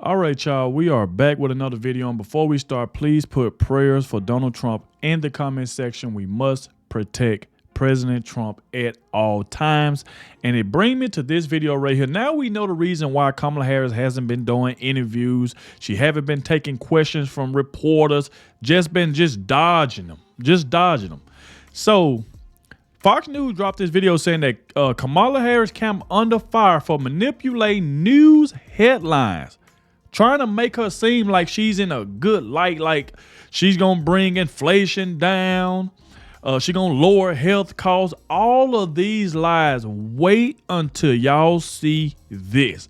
All right, y'all, we are back with another video. And before we start, please put prayers for Donald Trump in the comment section. We must protect President Trump at all times. And it brings me to this video right here. Now we know the reason why Kamala Harris hasn't been doing interviews. She haven't been taking questions from reporters, just dodging them. So Fox News dropped this video saying that Kamala Harris camp under fire for manipulating news headlines, trying to make her seem like she's in a good light, like she's gonna bring inflation down, she's gonna lower health costs. All of these lies. Wait until y'all see this.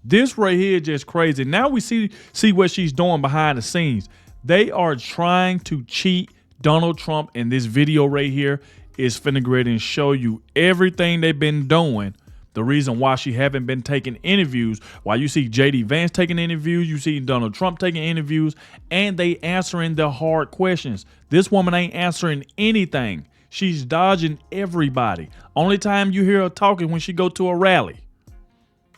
This right here is just crazy. Now we see what she's doing behind the scenes. They are trying to cheat Donald Trump, and this video right here is finna go ahead and show you everything they've been doing. The reason why she haven't been taking interviews, why you see J.D. Vance taking interviews, you see Donald Trump taking interviews, and they answering the hard questions. This woman ain't answering anything. She's dodging everybody. Only time you hear her talking when she go to a rally,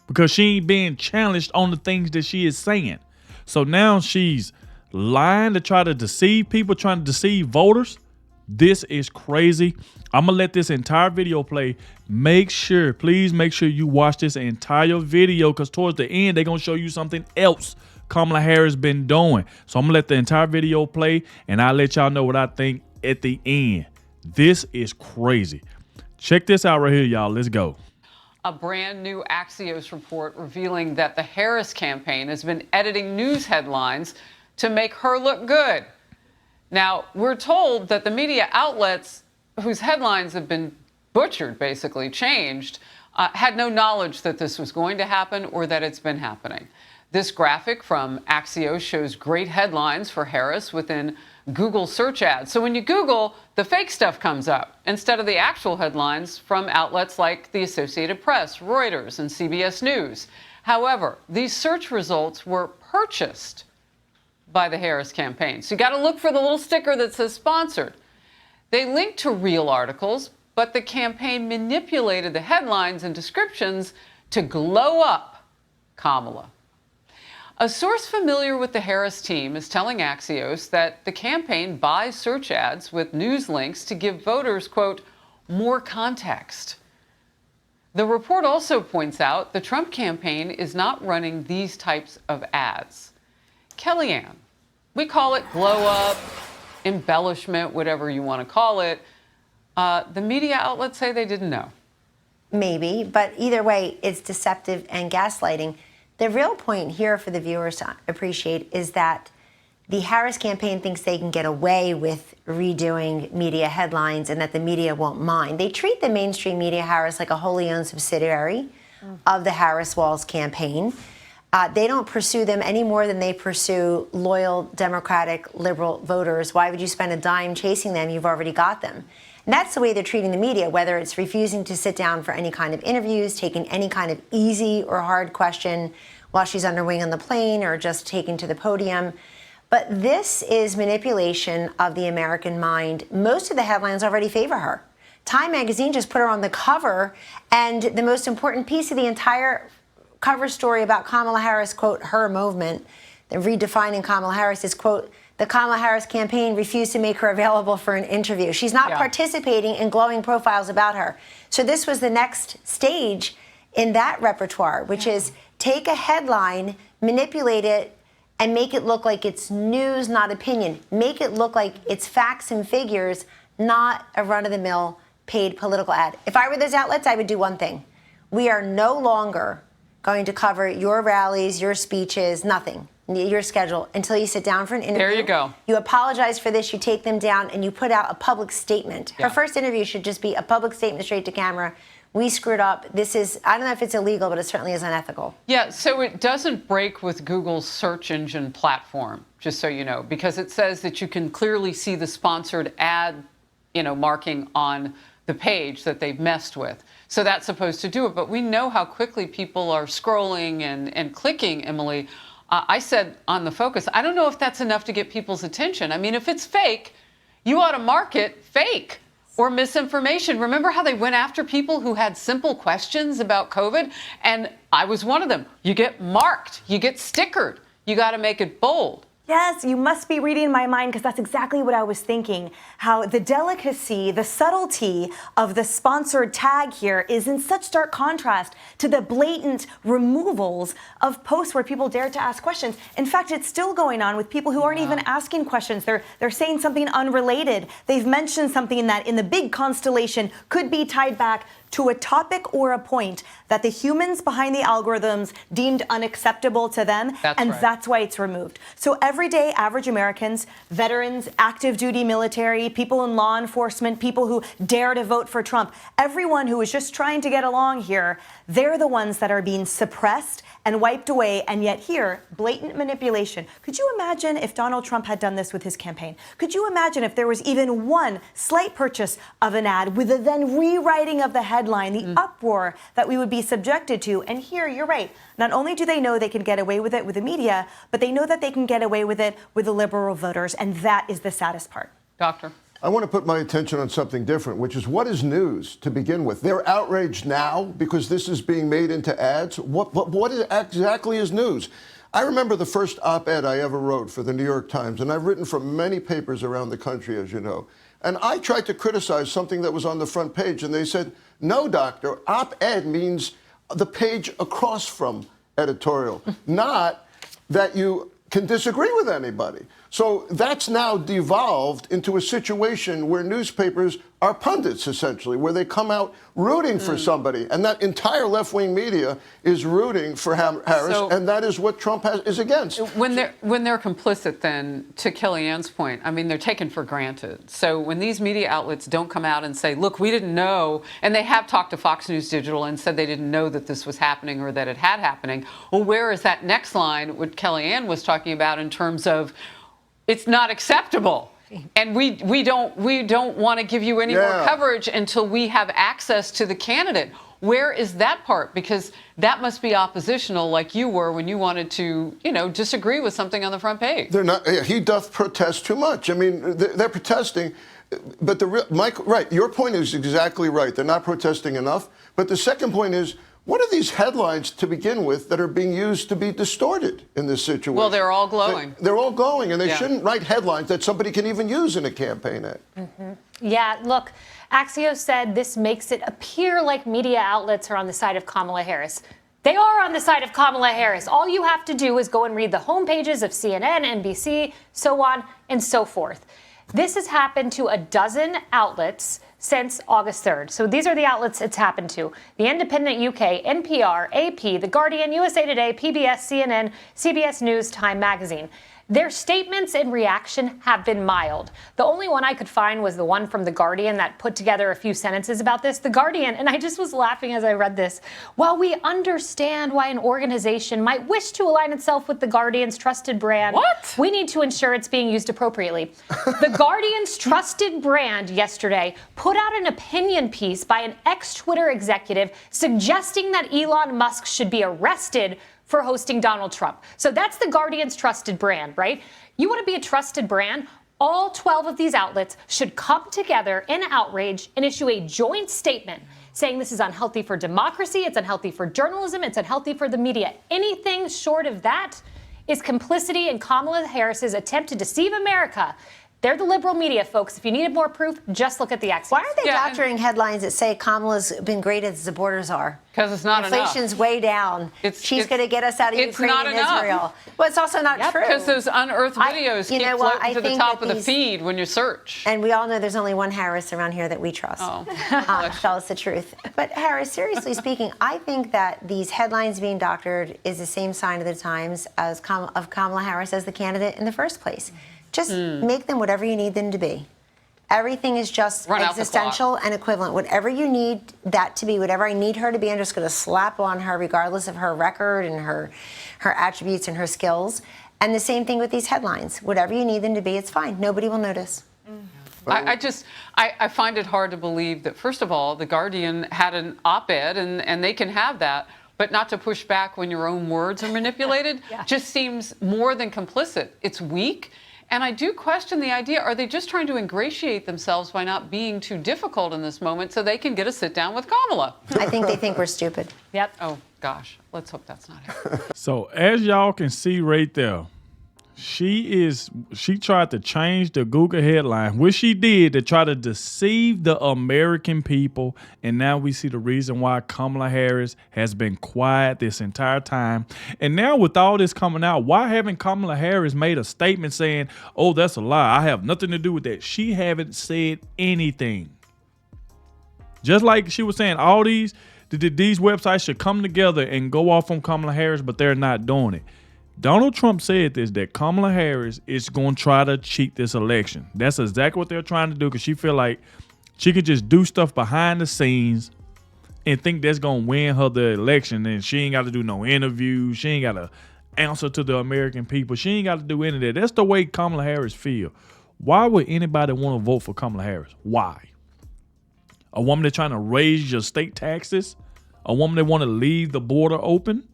because she ain't being challenged on the things that she is saying. So now she's lying to try to deceive people, trying to deceive voters. This is crazy. I'm gonna let this entire video play. Please make sure you watch this entire video, because towards the end they're gonna show you something else Kamala Harris been doing. So I'm gonna let the entire video play, and I'll let y'all know what I think at the end. This is crazy. Check this out right here, y'all. Let's go. A brand new Axios report revealing that the Harris campaign has been editing news headlines to make her look good. Now, we're told that the media outlets whose headlines have been butchered, basically changed, had no knowledge that this was going to happen or that it's been happening. This graphic from Axios shows great headlines for Harris within Google search ads. So when you Google, the fake stuff comes up instead of the actual headlines from outlets like the Associated Press, Reuters, and CBS News. However, these search results were purchased by the Harris campaign. So you got to look for the little sticker that says sponsored. They link to real articles, but the campaign manipulated the headlines and descriptions to glow up Kamala. A source familiar with the Harris team is telling Axios that the campaign buys search ads with news links to give voters, quote, more context. The report also points out the Trump campaign is not running these types of ads. Kellyanne, we call it glow up, embellishment, whatever you want to call it. The media outlets say they didn't know. Maybe, but either way, it's deceptive and gaslighting. The real point here for the viewers to appreciate is that the Harris campaign thinks they can get away with redoing media headlines and that the media won't mind. They treat the mainstream media, Harris, like a wholly owned subsidiary of the Harris-Walz campaign. They don't pursue them any more than they pursue loyal Democratic liberal voters. Why would you spend a dime chasing them? You've already got them. And that's the way they're treating the media, whether it's refusing to sit down for any kind of interviews, taking any kind of easy or hard question while she's under wing on the plane, or just taking to the podium. But this is manipulation of the American mind. Most of the headlines already favor her. Time magazine just put her on the cover, and the most important piece of the entire cover story about Kamala Harris, quote, her movement, the redefining Kamala Harris is, quote, the Kamala Harris campaign refused to make her available for an interview. She's not participating in glowing profiles about her. So this was the next stage in that repertoire, which is take a headline, manipulate it, and make it look like it's news, not opinion. Make it look like it's facts and figures, not a run-of-the-mill paid political ad. If I were those outlets, I would do one thing. We are no longer going to cover your rallies, your speeches, nothing, your schedule, until you sit down for an interview. There you go. You apologize for this, you take them down, and you put out a public statement. Her first interview should just be a public statement straight to camera. We screwed up. This is, I don't know if it's illegal, but it certainly is unethical. Yeah, so it doesn't break with Google's search engine platform, just so you know, because it says that you can clearly see the sponsored ad, marking on the page that they've messed with. So that's supposed to do it. But we know how quickly people are scrolling and clicking, Emily. I said on the Focus, I don't know if that's enough to get people's attention. I mean, if it's fake, you ought to mark it fake. or misinformation. Remember how they went after people who had simple questions about COVID? And I was one of them. You get marked, you get stickered. You got to make it bold. Yes, you must be reading my mind, because that's exactly what I was thinking. How the delicacy, the subtlety of the sponsored tag here is in such stark contrast to the blatant removals of posts where people dare to ask questions. In fact, it's still going on with people who aren't even asking questions. They're saying something unrelated. They've mentioned something that in the big constellation could be tied back to a topic or a point that the humans behind the algorithms deemed unacceptable to them, that's why it's removed. So everyday average Americans, veterans, active duty military, people in law enforcement, people who dare to vote for Trump, everyone who is just trying to get along here, they're the ones that are being suppressed and wiped away, and yet here, blatant manipulation. Could you imagine if Donald Trump had done this with his campaign? Could you imagine if there was even one slight purchase of an ad with the then rewriting of the headline, the uproar that we would be subjected to? And here, you're right. Not only do they know they can get away with it with the media, but they know that they can get away with it with the liberal voters, and that is the saddest part. Doctor? I want to put my attention on something different, which is, what is news to begin with? They're outraged now because this is being made into ads. What exactly is news? I remember the first op-ed I ever wrote for the New York Times, and I've written for many papers around the country, as you know. And I tried to criticize something that was on the front page, and they said, no, doctor, op-ed means the page across from editorial, not that you can disagree with anybody. So that's now devolved into a situation where newspapers are pundits, essentially, where they come out rooting for somebody. And that entire left-wing media is rooting for Harris, and that is what Trump is against. When they're complicit, then, to Kellyanne's point, I mean, they're taken for granted. So when these media outlets don't come out and say, look, we didn't know, and they have talked to Fox News Digital and said they didn't know that this was happening or that it had happening, well, where is that next line, what Kellyanne was talking about in terms of, it's not acceptable, and we don't want to give you any more coverage until we have access to the candidate. Where is that part? Because that must be oppositional, like you were when you wanted to, disagree with something on the front page. They're not. He doth protest too much. I mean, they're protesting, but Mike, right? Your point is exactly right. They're not protesting enough. But the second point is, what are these headlines to begin with that are being used to be distorted in this situation? Well, they're all glowing. They're all glowing, and they shouldn't write headlines that somebody can even use in a campaign ad. Yeah, look, Axios said this makes it appear like media outlets are on the side of Kamala Harris. They are on the side of Kamala Harris. All you have to do is go and read the homepages of CNN, NBC, so on and so forth. This has happened to a dozen outlets since August 3rd. So these are the outlets it's happened to: The Independent UK, NPR, AP, The Guardian, USA Today, PBS, CNN, CBS News, Time Magazine. Their statements in reaction have been mild. The only one I could find was the one from The Guardian that put together a few sentences about this. The Guardian, and I just was laughing as I read this, while we understand why an organization might wish to align itself with The Guardian's trusted brand, we need to ensure it's being used appropriately. The Guardian's trusted brand yesterday put out an opinion piece by an ex-Twitter executive suggesting that Elon Musk should be arrested for hosting Donald Trump. So that's the Guardian's trusted brand, right? You want to be a trusted brand? All 12 of these outlets should come together in outrage and issue a joint statement saying this is unhealthy for democracy, it's unhealthy for journalism, it's unhealthy for the media. Anything short of that is complicity in Kamala Harris's attempt to deceive America. They're the liberal media, folks. If you needed more proof, just look at the Axios. Why are they doctoring headlines that say Kamala's been great as the borders are? Because it's not enough. Inflation's way down. She's going to get us out of Ukraine and Israel. Well, it's also not true. Because those unearthed videos keep floating to the top of the feed when you search. And we all know there's only one Harris around here that we trust. Tell us the truth. But Harris, seriously speaking, I think that these headlines being doctored is the same sign of the times as of Kamala Harris as the candidate in the first place. Just make them whatever you need them to be. Everything is just existential and equivalent. Whatever you need that to be, whatever I need her to be, I'm just going to slap on her regardless of her record and her attributes and her skills. And the same thing with these headlines. Whatever you need them to be, it's fine. Nobody will notice. I find it hard to believe that, first of all, The Guardian had an op-ed, and they can have that, but not to push back when your own words are manipulated just seems more than complicit. It's weak. And I do question the idea, are they just trying to ingratiate themselves by not being too difficult in this moment so they can get a sit down with Kamala? I think they think we're stupid. Yep. Oh, gosh. Let's hope that's not it. So as y'all can see right there, she tried to change the Google headline, which she did to try to deceive the American people. And now we see the reason why Kamala Harris has been quiet this entire time. And now with all this coming out, why haven't Kamala Harris made a statement saying, oh, that's a lie, I have nothing to do with that? She haven't said anything. Just like she was saying, all these websites should come together and go off on Kamala Harris, but they're not doing it. Donald Trump said this, that Kamala Harris is going to try to cheat this election. That's exactly what they're trying to do, because she feel like she could just do stuff behind the scenes and think that's going to win her the election, and she ain't got to do no interviews. She ain't got to answer to the American people. She ain't got to do any of that. That's the way Kamala Harris feel. Why would anybody want to vote for Kamala Harris? Why? A woman that's trying to raise your state taxes? A woman that want to leave the border open?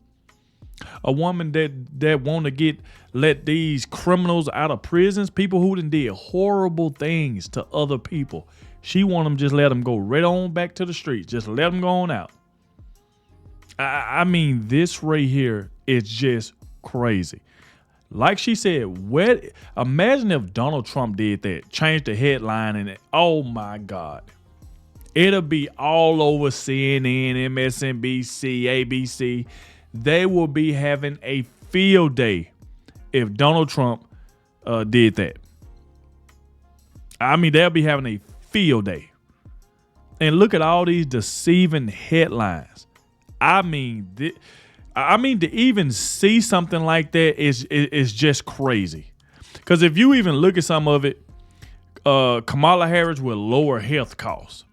A woman that want to let these criminals out of prisons, people who done did horrible things to other people. She want them just let them go right on back to the streets. Just let them go on out. I mean, this right here is just crazy. Like she said, imagine if Donald Trump did that, changed the headline, and oh my God. It'll be all over CNN, MSNBC, ABC. They will be having a field day if Donald Trump did that. I mean, they'll be having a field day. And look at all these deceiving headlines. I mean, to even see something like that is just crazy. Because if you even look at some of it, Kamala Harris will lower health costs.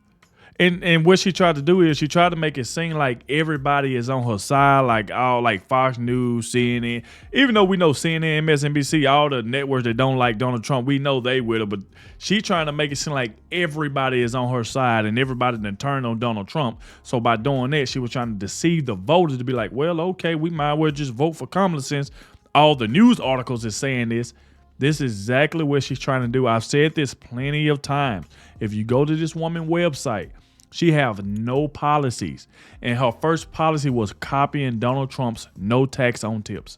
And what she tried to do is she tried to make it seem like everybody is on her side, like Fox News, CNN. Even though we know CNN, MSNBC, all the networks that don't like Donald Trump, we know they with her. But she trying to make it seem like everybody is on her side and everybody then turned on Donald Trump. So by doing that, she was trying to deceive the voters to be like, well, okay, we might as well just vote for Kamala since all the news articles is saying this. This is exactly what she's trying to do. I've said this plenty of times. If you go to this woman's website, she have no policies. And her first policy was copying Donald Trump's no tax on tips.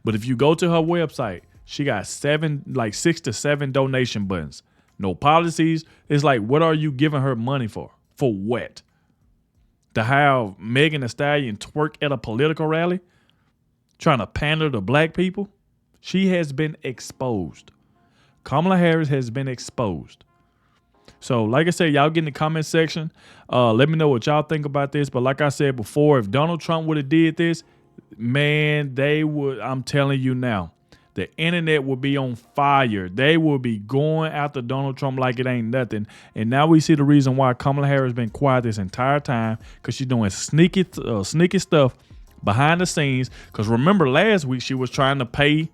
But if you go to her website, she got 6 to 7 donation buttons. No policies. It's like, what are you giving her money for? For what? To have Megan Thee Stallion twerk at a political rally? Trying to pander to black people? She has been exposed. Kamala Harris has been exposed. So, like I said, y'all get in the comment section. Let me know what y'all think about this. But like I said before, if Donald Trump would have did this, man, they would, I'm telling you now, the internet would be on fire. They will be going after Donald Trump like it ain't nothing. And now we see the reason why Kamala Harris has been quiet this entire time, because she's doing sneaky stuff behind the scenes. Because remember last week she was trying to pay,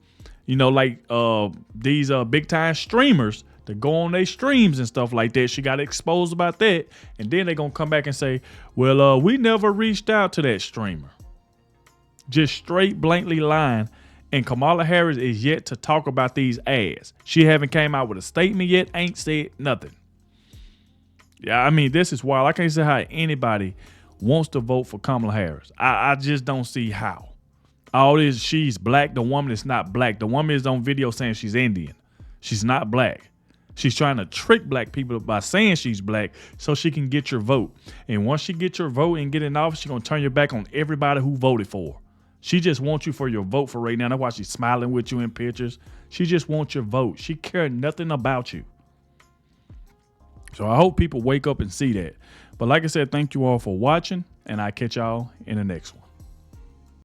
these big time streamers to go on their streams and stuff like that. She got exposed about that. And then they're going to come back and say, well, we never reached out to that streamer. Just straight blankly lying. And Kamala Harris is yet to talk about these ads. She haven't came out with a statement yet, ain't said nothing. Yeah, I mean, this is wild. I can't see how anybody wants to vote for Kamala Harris. I just don't see how. All this, she's black. The woman is not black. The woman is on video saying she's Indian. She's not black. She's trying to trick black people by saying she's black so she can get your vote. And once she gets your vote and get in office, she's going to turn your back on everybody who voted for her. She just wants you for your vote for right now. That's why she's smiling with you in pictures. She just wants your vote. She cares nothing about you. So I hope people wake up and see that. But like I said, thank you all for watching, and I'll catch y'all in the next one.